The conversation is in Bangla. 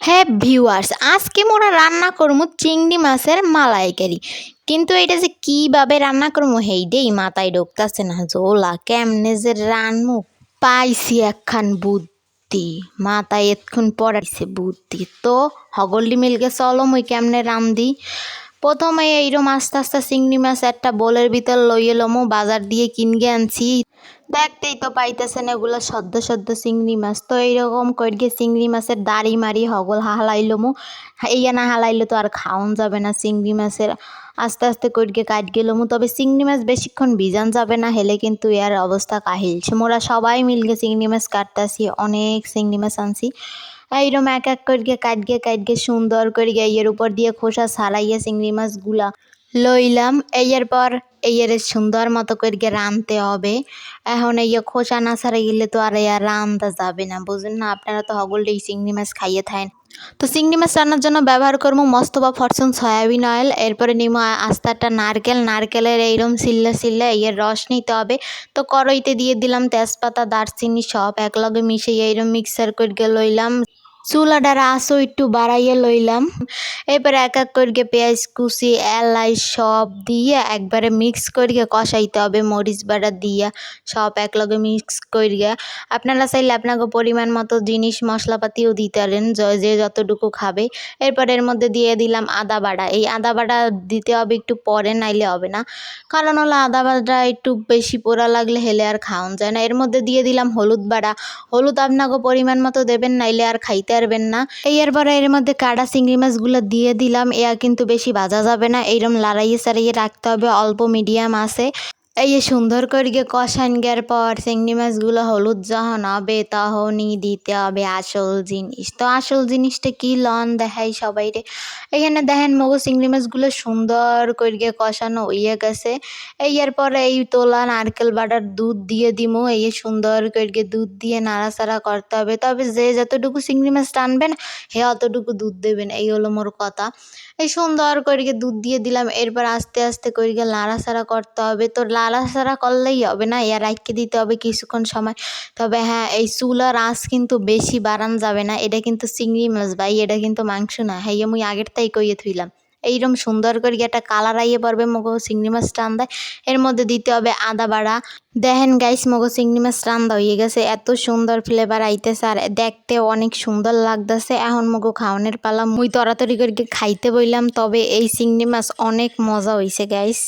হ্যাঁ ভিউয়ার্স, আজকে মোরা রান্না করবো চিংড়ি মাছের মালাইকারি। কিন্তু এটা যে কিভাবে রান্না করবো হেইডেই মাথায় ঢুকতাছে না। জোলা কেমনে যে রানমু পাইছি একখান বুদ্ধি, মাথায় এতক্ষণ পড়াইছে বুদ্ধি। তো হগল্ডি মিলকে চলো মুই কেমনে রান্ধি। প্রথমে এইরকম আস্তে আস্তে চিংড়ি মাছ একটা বোলের ভিতর লইয়ে লমু, বাজার দিয়ে কিনগে আনছি। দেখতেই তো পাইতেছেন এগুলো সদ্য সদ্য চিংড়ি মাছ। তো এইরকম করিয়ে চিংড়ি মাছের দাড়ি মারি হগল হালাইলমু। ইয়া না হালাইলে তো আর খাওন যাবে না চিংড়ি মাছের। আস্তে আস্তে করিয়ে কাট গেলমু। তবে চিংড়ি মাছ বেশিক্ষণ ভিজান যাবে না, হেলে কিন্তু এর অবস্থা কাহিলছে। মোরা সবাই মিলগে চিংড়ি মাছ কাটতাছি, অনেক চিংড়ি মাছ আনছি। এইরকম এক এক করিয়ে কাটগে সুন্দর করিয়ে এর উপর দিয়ে খোসা ছাড়াইয়া চিংড়ি মাছগুলা লইলাম। এর পর এর সুন্দর মতো করিয়ে রাঁধতে হবে। এখন এই খোসা না ছাড়াই গেলে তো আর রান্ধা যাবে না, বুঝলেন না। আপনারা তো হগলটাই চিংড়ি মাছ খাইয়ে থাকেন। তো চিংড়ি মাছ রান্নার জন্য ব্যবহার করবো মস্তবা ফরচুন সয়াবিন অয়েল। এরপরে নিবো আস্তে একটা নারকেলের এইরকম সিল্লা এর রস নিতে হবে। তো কড়াইতে দিয়ে দিলাম তেজপাতা দারচিনি সব একলগে মিশিয়ে এইরকম মিক্সার করিয়ে লইলাম। চুলাটার আঁচও একটু বাড়াইয়া লইলাম। এরপরে এক এক করিয়ে পেঁয়াজ কুচি এলাই সব দিয়ে একবারে মিক্স করিয়ে কষাইতে হবে, মরিচ বাটা দিয়া সব একলগে মিক্স করিয়া। আপনারা চাইলে আপনাকে পরিমাণ মতো জিনিস মশলাপাতিও দিতে পারেন, যে যতটুকু খাবে। এরপর এর মধ্যে দিয়ে দিলাম আদা বাটা। এই আদা বাটা দিতে হবে একটু পরে, নাইলে হবে না। কারণ হলো আদা বাটা একটু বেশি পোড়া লাগলে হেলে আর খাওয়ান যায় না। এর মধ্যে দিয়ে দিলাম হলুদ বাটা। হলুদ আপনাকে পরিমাণ মতো দেবেন, নাইলে আর খাইতে পারবেন না। এরপরে এর মধ্যে কাটা চিংড়ি মাছগুলো দিয়ে দিলাম। কিন্তু বেশি ভাজা যাবে না, এইরকম লাড়াইয়ে সারাইয়ে রাখতে হবে অল্প মিডিয়াম আছে। এই সুন্দর করিয়ে কষান গের পর চিংড়ি মাছগুলো হলুদ যখন হবে তখনই দিতে হবে আসল জিনিস। তো আসল জিনিসটা কি লন দেখাই সবাইরে। এখানে দেখেন মগো চিংড়ি মাছগুলো সুন্দর করিয়ে কষানো হইয়া গেছে। এরপরে এই তোলা নারকেল বাটার দুধ দিয়ে দিমু। সুন্দর করিয়ে দুধ দিয়ে নাড়াচাড়া করতে হবে। তবে যে যতটুকু চিংড়ি মাছ টানবেন হে অতটুকু দুধ দেবেন, এই হলো মোর কথা। এই সুন্দর করিয়ে দুধ দিয়ে দিলাম। এরপর আস্তে আস্তে করিয়ে নাড়াচাড়া করতে হবে। তো নাড়াচাড়া করলেই হবে না, রাখতে দিতে হবে কিছুক্ষণ সময়। তবে হ্যাঁ, এই চুলার আঁচ কিন্তু বেশি বাড়ান যাবে না। এটা কিন্তু চিংড়ি মাছ ভাই, এটা কিন্তু মাংস না। হ্যাঁ মুই আগের তাই কইয়ে থইলাম। এইরকম সুন্দর করে একটা কালার আইয়ে পড়বে মগো চিংড়ি মাছ রান্দায়। এর মধ্যে দিতে হবে আদা বাড়া। দেখেন গাইস মগো চিংড়ি মাছ রান্দা হয়ে গেছে, এত সুন্দর ফ্লেভার আইতেছে আর দেখতে অনেক সুন্দর লাগতেছে। এখন মগো খাওয়ানোর পালা, মুই তড়াতাড়ি করে খাইতে বইলাম। তবে এই চিংড়ি মাছ অনেক মজা হয়েছে গাইস।